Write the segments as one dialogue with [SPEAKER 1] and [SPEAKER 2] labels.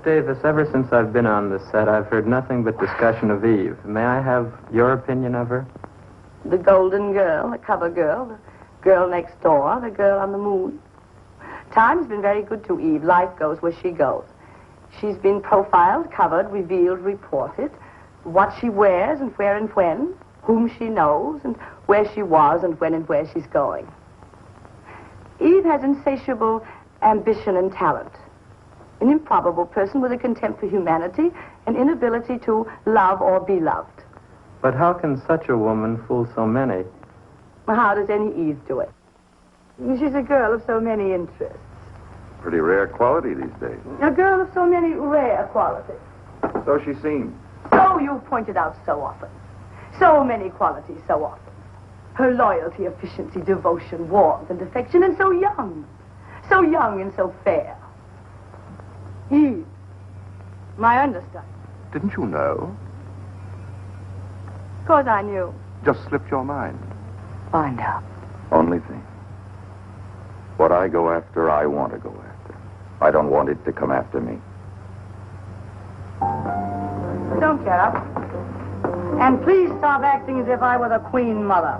[SPEAKER 1] Davis, ever since I've been on the set, I've heard nothing but discussion of Eve. May I have your opinion of her?
[SPEAKER 2] The golden girl, the cover girl, the girl next door, the girl on the moon. Time's been very good to Eve. Life goes where she goes. She's been profiled, covered, revealed, reported. What she wears and where and when, whom she knows and where she was and when and where she's going. Eve has insatiable ambition and talent. An improbable person with a contempt for humanity, an inability to love or be loved.
[SPEAKER 1] But how can such a woman fool so many?
[SPEAKER 2] Well, how does any Eve do it? She's a girl of so many interests.
[SPEAKER 3] Pretty rare quality these days.
[SPEAKER 2] A girl of so many rare qualities.
[SPEAKER 3] So she seems.
[SPEAKER 2] So you've pointed out so often. So many qualities so often. Her loyalty, efficiency, devotion, warmth, and affection, and so young. So young and so fair. Eve, my understudy.
[SPEAKER 3] Didn't you know?
[SPEAKER 2] Of course I knew.
[SPEAKER 3] Just slipped your mind.
[SPEAKER 2] Find out.
[SPEAKER 3] Only thing. What I go after, I want to go after. I don't want it to come after me.
[SPEAKER 2] Don't get up. And please stop acting as if I were the Queen Mother.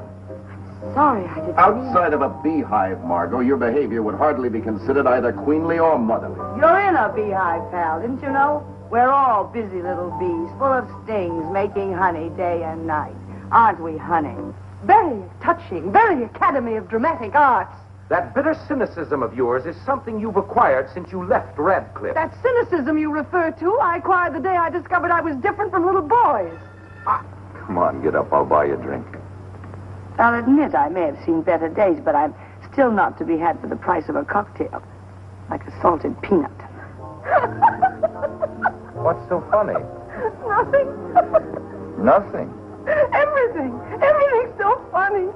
[SPEAKER 2] I'm sorry I didn't
[SPEAKER 3] Outside of a beehive, Margot, your behavior would hardly be considered either queenly or motherly.
[SPEAKER 2] You're in a beehive, pal, didn't you know? We're all busy little bees, full of stings, making honey day and night. Aren't we, honey? Very touching, very Academy of Dramatic Arts.
[SPEAKER 4] That bitter cynicism of yours is something you've acquired since you left Radcliffe.
[SPEAKER 2] That cynicism you refer to, I acquired the day I discovered I was different from little boys.
[SPEAKER 3] Come on, get up. I'll buy you a drink.
[SPEAKER 2] I'll admit I may have seen better days, but I'm still not to be had for the price of a cocktail. Like a salted peanut.
[SPEAKER 1] What's so funny?
[SPEAKER 2] Nothing.
[SPEAKER 3] Nothing.
[SPEAKER 2] Everything. Everything's so funny.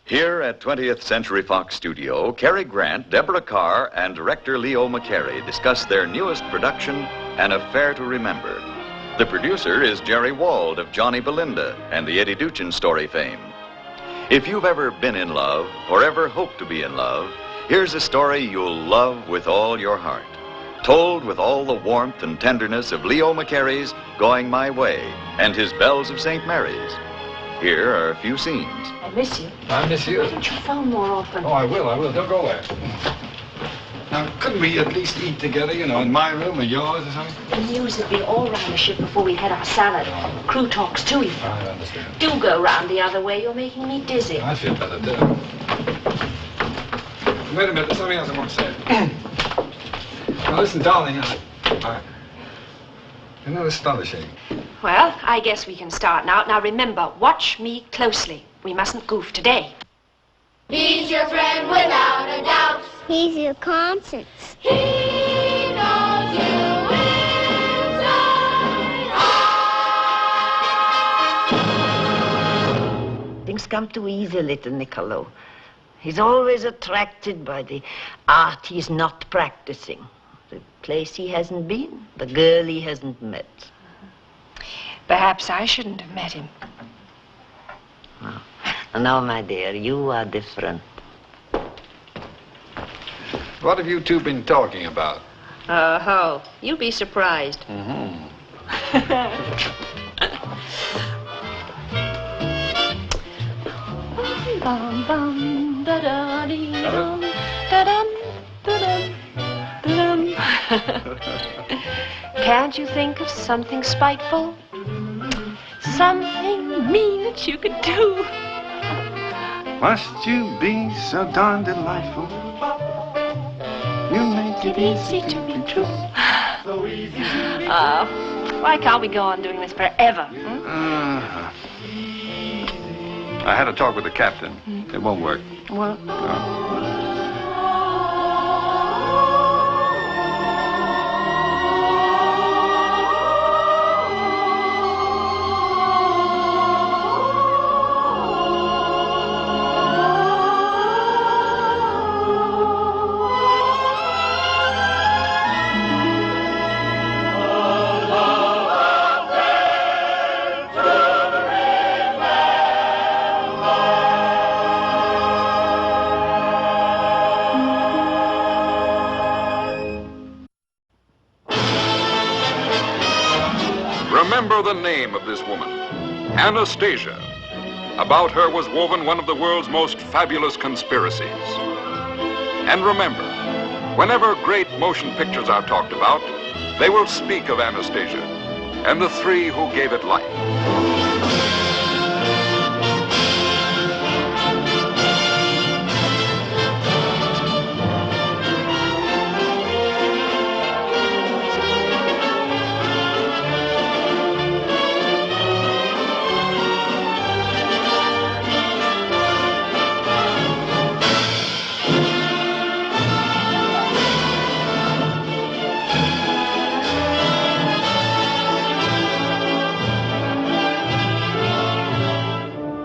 [SPEAKER 5] Here at 20th Century Fox Studio, Cary Grant, Deborah Carr, and director Leo McCarey discuss their newest production, An Affair to Remember. The producer is Jerry Wald of Johnny Belinda and the Eddie Duchin story fame. If you've ever been in love or ever hoped to be in love, here's a story you'll love with all your heart. Told with all the warmth and tenderness of Leo McCarey's Going My Way and his Bells of St. Mary's. Here are a few scenes.
[SPEAKER 6] I miss you.
[SPEAKER 7] I miss you.
[SPEAKER 6] Why don't you phone more often?
[SPEAKER 7] Oh, I will. Don't go away. Now, couldn't we at least eat together, you know, in my room or yours or something?
[SPEAKER 6] The news would be all round the ship before we had our salad. Crew talks too, you know.
[SPEAKER 7] I understand.
[SPEAKER 6] Do go round the other way. You're making me dizzy.
[SPEAKER 7] I feel better, too. Wait a minute. There's something else I want to say. Now, listen, darling. You know, astonishing.
[SPEAKER 6] Well, I guess we can start now. Now, remember, watch me closely. We mustn't goof today.
[SPEAKER 8] He's your friend without a doubt.
[SPEAKER 9] He's your conscience.
[SPEAKER 8] He knows you inside out.
[SPEAKER 10] Things come too easy, little Niccolo. He's always attracted by the art he's not practicing. The place he hasn't been, the girl he hasn't met.
[SPEAKER 6] Perhaps I shouldn't have met him.
[SPEAKER 10] Oh. No, my dear, you are different.
[SPEAKER 7] What have you two been talking about?
[SPEAKER 6] Oh, you'll be surprised.
[SPEAKER 7] Mm-hmm.
[SPEAKER 6] Can't you think of something spiteful? Something mean that you could do?
[SPEAKER 7] Must you be so darn delightful? You make
[SPEAKER 6] It easy to be true. Why can't we go on doing this forever?
[SPEAKER 7] I had a talk with the captain. It won't work.
[SPEAKER 6] Well,
[SPEAKER 9] Remember the name of this woman, Anastasia. About her was woven one of the world's most fabulous conspiracies. And remember, whenever great motion pictures are talked about, they will speak of Anastasia and the three who gave it life.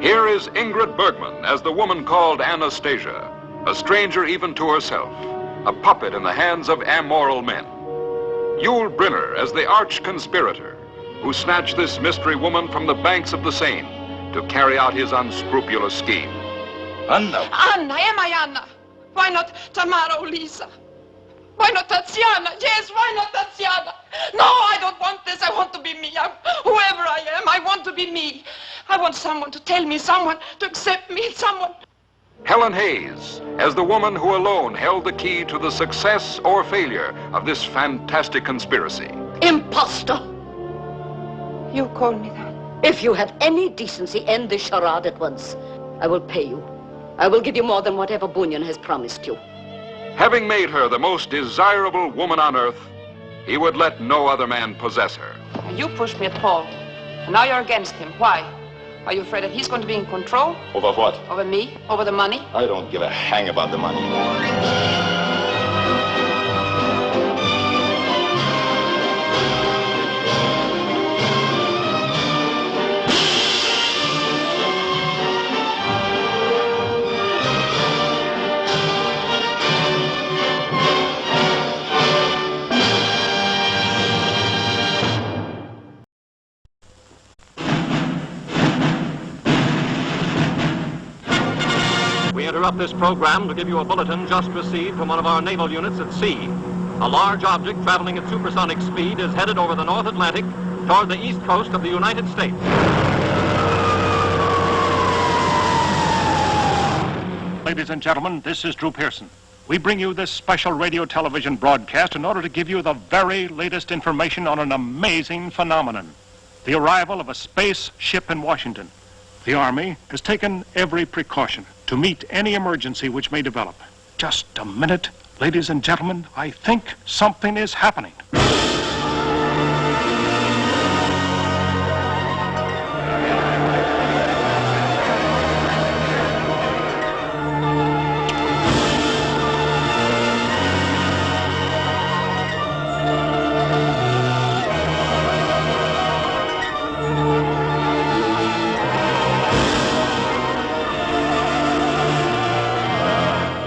[SPEAKER 9] Here is Ingrid Bergman as the woman called Anastasia, a stranger even to herself, a puppet in the hands of amoral men. Yul Brynner as the arch-conspirator, who snatched this mystery woman from the banks of the Seine to carry out his unscrupulous scheme.
[SPEAKER 7] Anna.
[SPEAKER 11] Anna, am I Anna? Why not Tamara or Lisa? Why not Tatiana? Yes, why not Tatiana? No, I don't want this. I want to be me. Whoever I am, I want to be me. I want someone to tell me, someone to accept me, someone.
[SPEAKER 9] Helen Hayes as the woman who alone held the key to the success or failure of this fantastic conspiracy.
[SPEAKER 12] Imposter!
[SPEAKER 11] You call me that?
[SPEAKER 12] If you have any decency, end this charade at once. I will pay you. I will give you more than whatever Bunyan has promised you.
[SPEAKER 9] Having made her the most desirable woman on earth, he would let no other man possess her.
[SPEAKER 11] You pushed me at Paul, and now you're against him. Why? Are you afraid that he's going to be in control?
[SPEAKER 13] Over what?
[SPEAKER 11] Over me? Over the money?
[SPEAKER 13] I don't give a hang about the money.
[SPEAKER 14] We interrupt this program to give you a bulletin just received from one of our naval units at sea. A large object traveling at supersonic speed is headed over the North Atlantic toward the east coast of the United States.
[SPEAKER 15] Ladies and gentlemen, this is Drew Pearson. We bring you this special radio television broadcast in order to give you the very latest information on an amazing phenomenon, the arrival of a space ship in Washington. The Army has taken every precaution to meet any emergency which may develop. Just a minute, ladies and gentlemen, I think something is happening.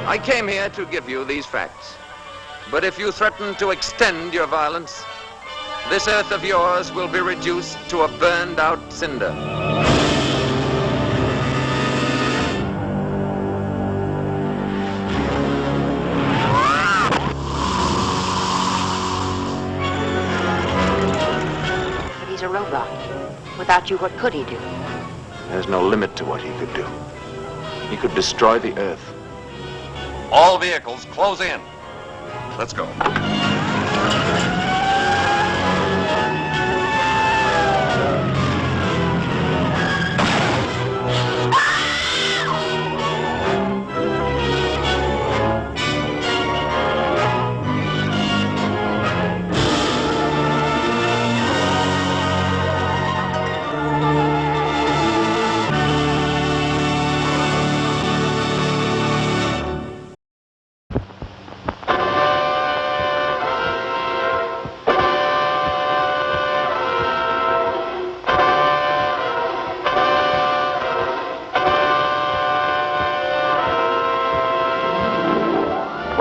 [SPEAKER 4] I came here to give you these facts. But if you threaten to extend your violence, this earth of yours will be reduced to a burned out cinder.
[SPEAKER 6] But he's a robot. Without you, what could he do?
[SPEAKER 16] There's no limit to what he could do. He could destroy the Earth. All vehicles, close in. Let's go.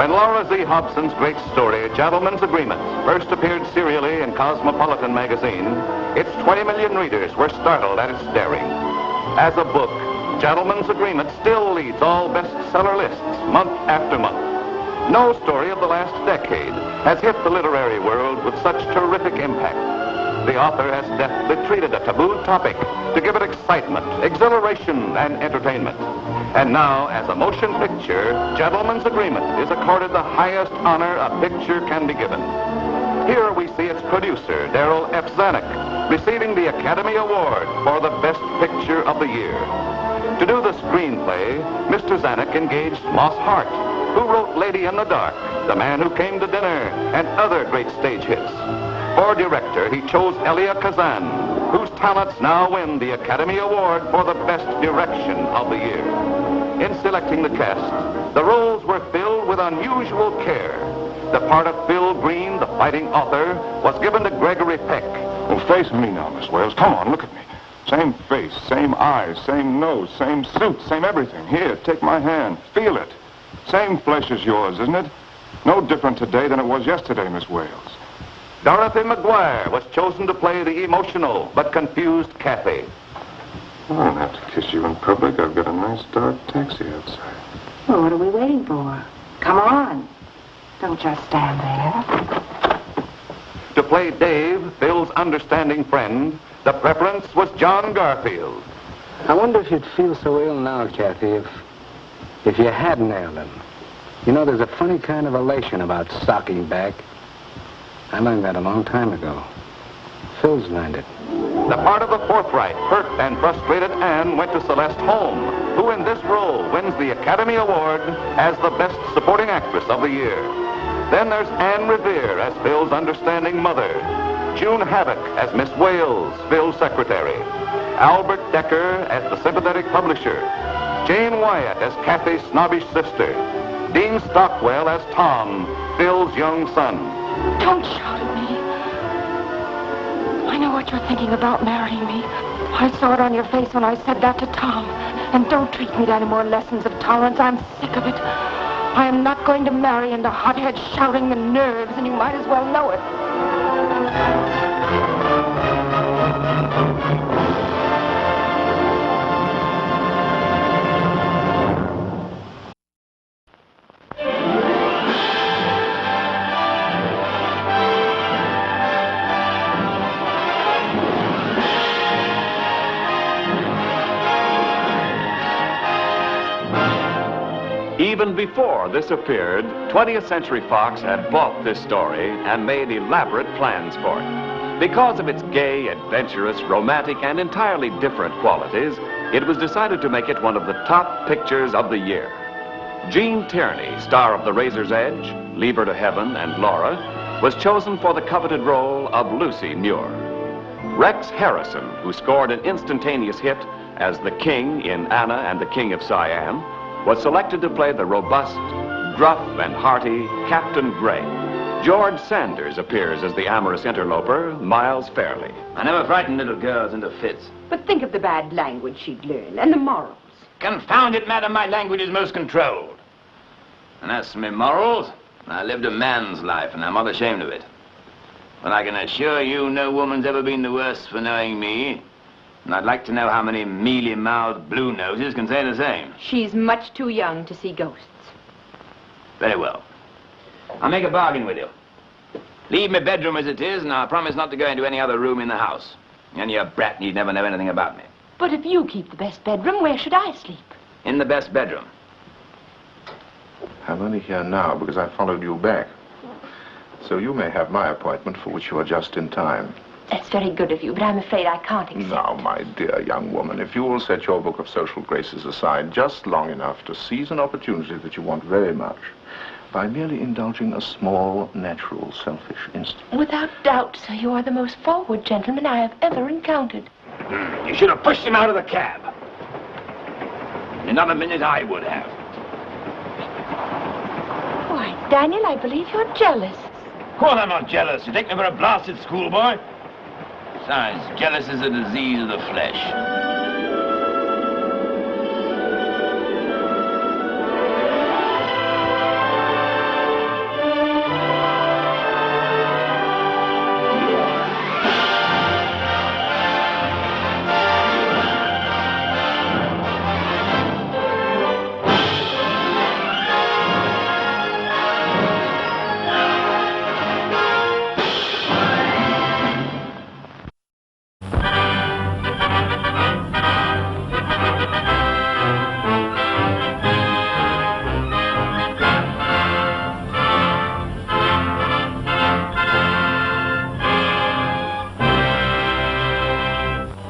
[SPEAKER 3] When Laura Z. Hobson's great story, Gentleman's Agreement, first appeared serially in Cosmopolitan magazine, its 20 million readers were startled at its daring. As a book, Gentleman's Agreement still leads all bestseller lists month after month. No story of the last decade has hit the literary world with such terrific impact. The author has deftly treated a taboo topic to give it excitement, exhilaration, and entertainment. And now, as a motion picture, Gentleman's Agreement is accorded the highest honor a picture can be given. Here we see its producer, Darryl F. Zanuck, receiving the Academy Award for the Best Picture of the Year. To do the screenplay, Mr. Zanuck engaged Moss Hart, who wrote Lady in the Dark, The Man Who Came to Dinner, and other great stage hits. For director, he chose Elia Kazan, whose talents now win the Academy Award for the Best Direction of the Year. In selecting the cast, the roles were filled with unusual care. The part of Phil Green, the fighting author, was given to Gregory Peck.
[SPEAKER 15] Well, face me now, Miss Wales. Come on, look at me. Same face, same eyes, same nose, same suit, same everything. Here, take my hand. Feel it. Same flesh as yours, isn't it? No different today than it was yesterday, Miss Wales.
[SPEAKER 3] Dorothy McGuire was chosen to play the emotional but confused Kathy.
[SPEAKER 15] I don't have to kiss you in public. I've got a nice dark taxi outside.
[SPEAKER 17] Well, what are we waiting for? Come on. Don't just stand there.
[SPEAKER 3] To play Dave, Phil's understanding friend, the preference was John Garfield.
[SPEAKER 18] I wonder if you'd feel so ill now, Kathy, if you had nailed him. You know, there's a funny kind of elation about socking back. I learned that a long time ago. Phil's learned it.
[SPEAKER 3] The part of the forthright, hurt, and frustrated Anne went to Celeste Holm, who in this role wins the Academy Award as the Best Supporting Actress of the Year. Then there's Anne Revere as Phil's understanding mother, June Havoc as Miss Wales, Phil's secretary, Albert Decker as the sympathetic publisher, Jane Wyatt as Kathy's snobbish sister, Dean Stockwell as Tom, Phil's young son.
[SPEAKER 17] Don't shout at me. I know what you're thinking about marrying me. I saw it on your face when I said that to Tom. And don't treat me to any more lessons of tolerance. I'm sick of it. I am not going to marry into hothead shouting and nerves, and you might as well know it.
[SPEAKER 5] Even before this appeared, 20th Century Fox had bought this story and made elaborate plans for it. Because of its gay, adventurous, romantic, and entirely different qualities, it was decided to make it one of the top pictures of the year. Jean Tierney, star of The Razor's Edge, Leave Her to Heaven, and Laura, was chosen for the coveted role of Lucy Muir. Rex Harrison, who scored an instantaneous hit as the King in Anna and the King of Siam, was selected to play the robust, gruff, and hearty Captain Gray. George Sanders appears as the amorous interloper, Miles Fairley.
[SPEAKER 19] I never frightened little girls into fits.
[SPEAKER 17] But think of the bad language she'd learn, and the morals.
[SPEAKER 19] Confound it, madam, my language is most controlled. And as for me morals, I lived a man's life, and I'm not ashamed of it. But I can assure you no woman's ever been the worse for knowing me. And I'd like to know how many mealy-mouthed blue noses can say the same.
[SPEAKER 17] She's much too young to see ghosts.
[SPEAKER 19] Very well. I'll make a bargain with you. Leave my bedroom as it is, and I'll promise not to go into any other room in the house. And your brat need never know anything about me.
[SPEAKER 17] But if you keep the best bedroom, where should I sleep?
[SPEAKER 19] In the best bedroom.
[SPEAKER 13] I'm only here now because I followed you back. So you may have my appointment, for which you are just in time.
[SPEAKER 17] That's very good of you, but I'm afraid I can't accept.
[SPEAKER 13] Now, my dear young woman, if you will set your book of social graces aside just long enough to seize an opportunity that you want very much, by merely indulging a small, natural, selfish instinct.
[SPEAKER 17] Without doubt, sir, you are the most forward gentleman I have ever encountered.
[SPEAKER 19] You should have pushed him out of the cab. In another minute, I would have.
[SPEAKER 17] Why, Daniel, I believe you're jealous.
[SPEAKER 19] Well, I'm not jealous. You take me for a blasted schoolboy? Besides, jealous is a disease of the flesh.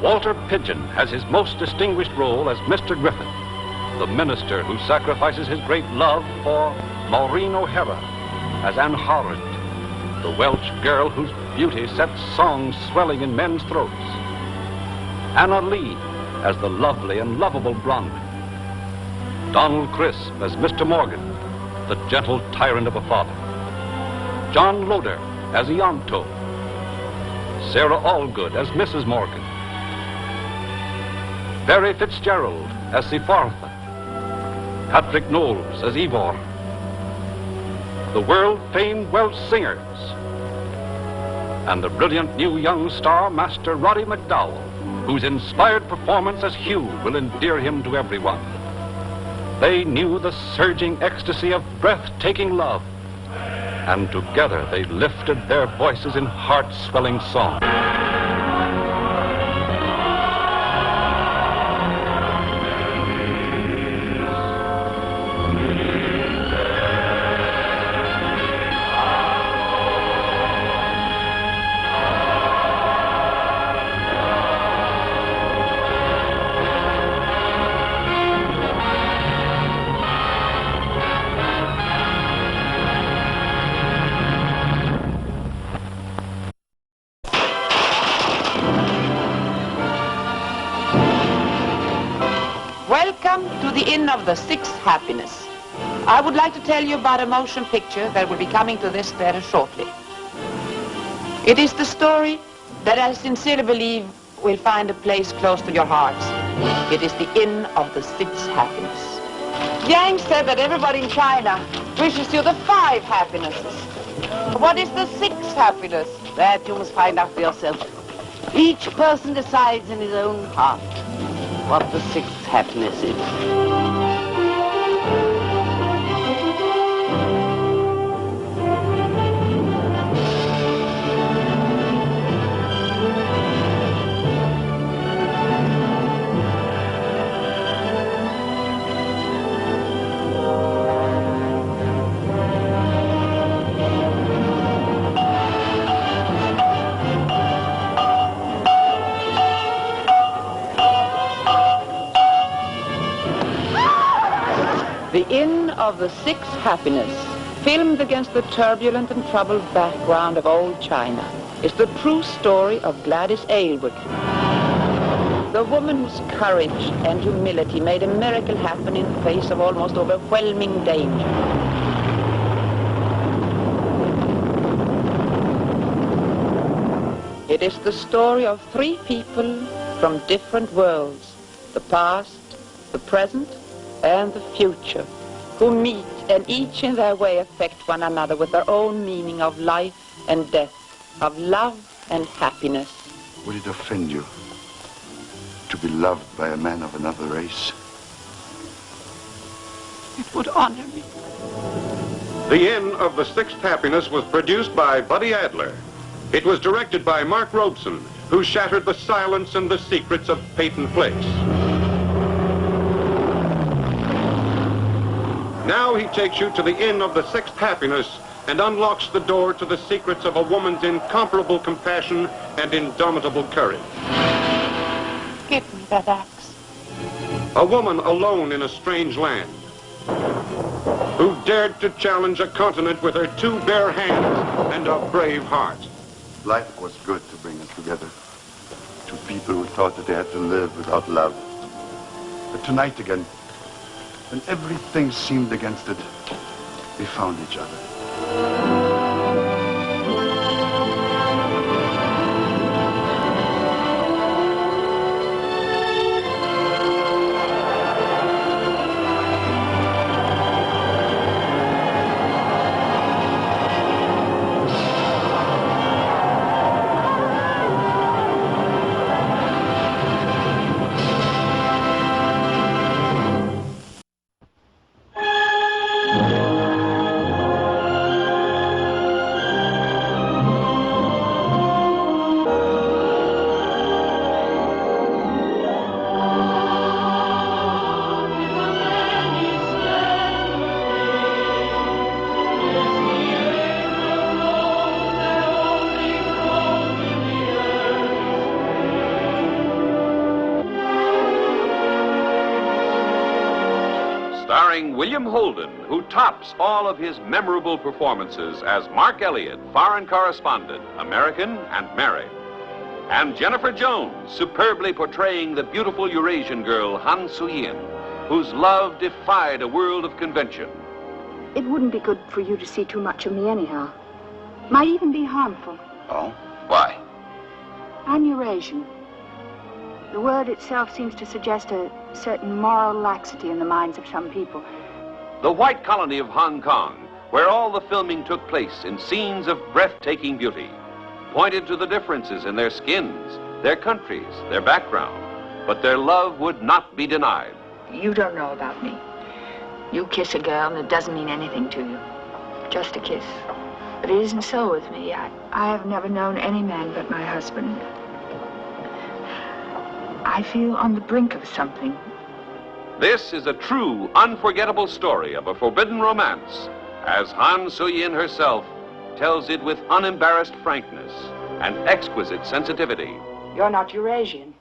[SPEAKER 15] Walter Pidgeon has his most distinguished role as Mr. Griffin, the minister who sacrifices his great love for Maureen O'Hara as Anne Howard, the Welsh girl whose beauty sets songs swelling in men's throats. Anna Lee as the lovely and lovable Bronwyn. Donald Crisp as Mr. Morgan, the gentle tyrant of a father. John Loder as Ianto. Sarah Allgood as Mrs. Morgan. Barry Fitzgerald as Sephartha. Patrick Knowles as Ivor. The world-famed Welsh singers. And the brilliant new young star, Master Roddy McDowell, whose inspired performance as Hugh will endear him to everyone. They knew the surging ecstasy of breathtaking love, and together they lifted their voices in heart-swelling song.
[SPEAKER 20] Welcome to the Inn of the Sixth Happiness. I would like to tell you about a motion picture that will be coming to this theater shortly. It is the story that I sincerely believe will find a place close to your hearts. It is the Inn of the Sixth Happiness. Yang said that everybody in China wishes you the 5 happinesses. What is the 6th happiness? That you must find out for yourself. Each person decides in his own heart what the 6th happiness is. The Inn of the Sixth Happiness, filmed against the turbulent and troubled background of old China, is the true story of Gladys Aylward, the woman whose courage and humility made a miracle happen in the face of almost overwhelming danger. It is the story of 3 people from different worlds, the past, the present, and the future, who meet and each in their way affect one another with their own meaning of life and death, of love and happiness.
[SPEAKER 21] Would it offend you to be loved by a man of another race?
[SPEAKER 11] It would honor me.
[SPEAKER 22] The Inn of the Sixth Happiness was produced by Buddy Adler. It was directed by Mark Robeson, who shattered the silence and the secrets of Peyton Place. Now he takes you to the Inn of the Sixth Happiness and unlocks the door to the secrets of a woman's incomparable compassion and indomitable courage.
[SPEAKER 11] Give me that axe.
[SPEAKER 22] A woman alone in a strange land, who dared to challenge a continent with her 2 bare hands and a brave heart.
[SPEAKER 21] Life was good to bring us together. 2 people who thought that they had to live without love. But tonight again, when everything seemed against it, we found each other.
[SPEAKER 9] starring William Holden, who tops all of his memorable performances as Mark Elliott, foreign correspondent, American and married. And Jennifer Jones, superbly portraying the beautiful Eurasian girl Han Soo-yin, whose love defied a world of convention.
[SPEAKER 1] It wouldn't be good for you to see too much of me anyhow. Might even be harmful.
[SPEAKER 16] Oh? Why?
[SPEAKER 1] I'm Eurasian. The word itself seems to suggest a certain moral laxity in the minds of some people.
[SPEAKER 9] The white colony of Hong Kong, where all the filming took place in scenes of breathtaking beauty, pointed to the differences in their skins, their countries, their background, but their love would not be denied.
[SPEAKER 1] You don't know about me. You kiss a girl and it doesn't mean anything to you. Just a kiss. But it isn't so with me. I have never known any man but my husband. I feel on the brink of something.
[SPEAKER 9] This is a true, unforgettable story of a forbidden romance, as Han Soo-yin herself tells it with unembarrassed frankness and exquisite sensitivity.
[SPEAKER 1] You're not Eurasian.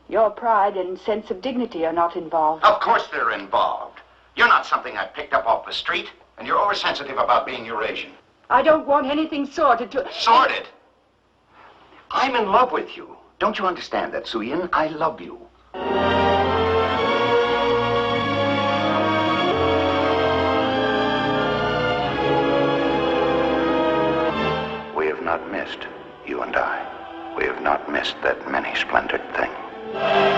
[SPEAKER 1] Your pride and sense of dignity are not involved.
[SPEAKER 2] Of course they're involved. You're not something I picked up off the street, and you're oversensitive about being Eurasian.
[SPEAKER 1] I don't want anything sordid to...
[SPEAKER 2] Sordid? I'm in love with you. Don't you understand that, Soo-yin? I love you. We have not missed, you and I. We have not missed that many-splendored thing.